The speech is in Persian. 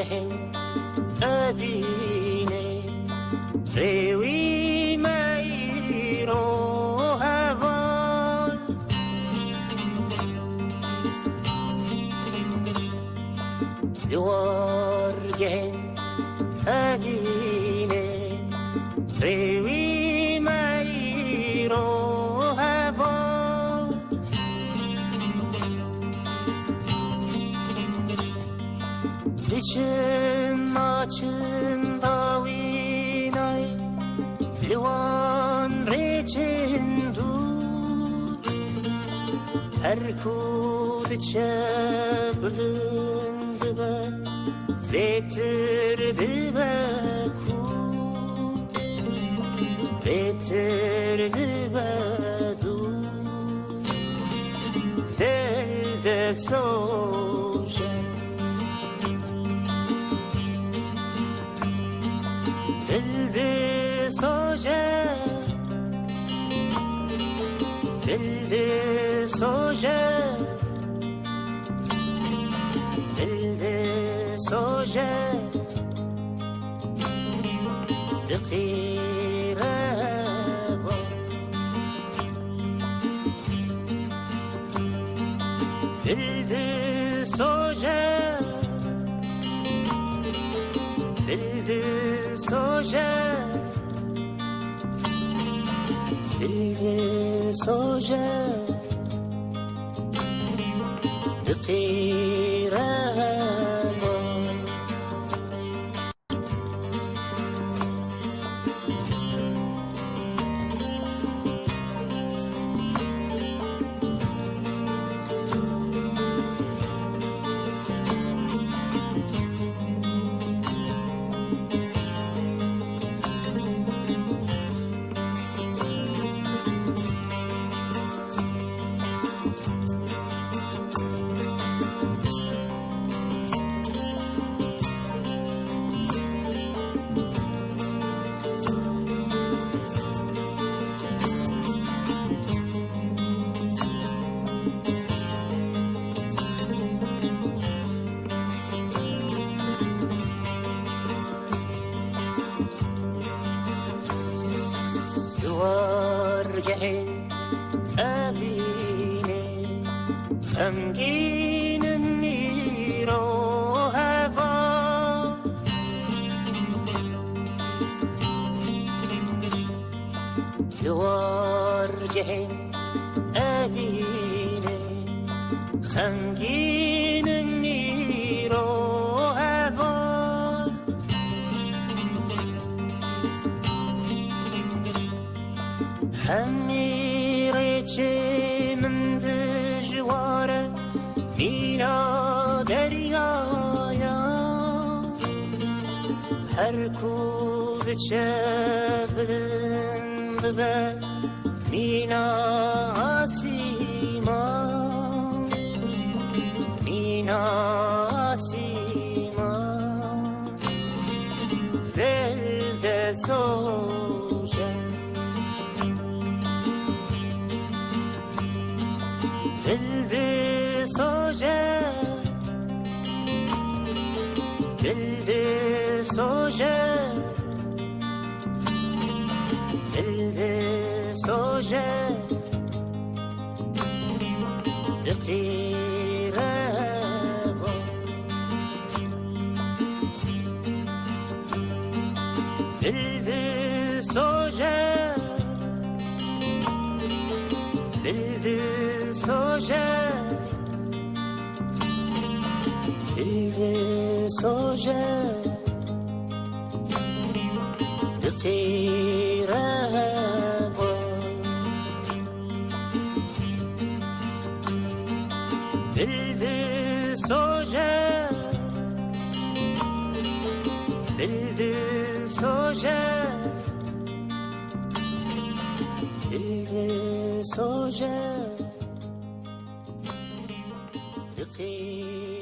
جهن أبيني روي ما يرو هوان دوار جهن أبيني روي ما يرو دچم آچم داوینای لیوان ریچن دود هر کود چه بلند به بهتر دبه کود بهتر دبه دود دل دسوشه disoje disoje disoje دقیره disoje disoje disoje دقیره غمگین میرو هوا دوار جهن ابینه غمگین میرو هوا همیره چه من دجواره مینا دریایا هر کود چه بلند به مینا آسیما مینا آسیما دل دسوشه دل دسوشه دل دسوشه دل دسوشه دقیره دل دسوشه دل دسوشه دل دسوشه دقیره دل دسوشه دل دسوشه دل دسوشه دقیره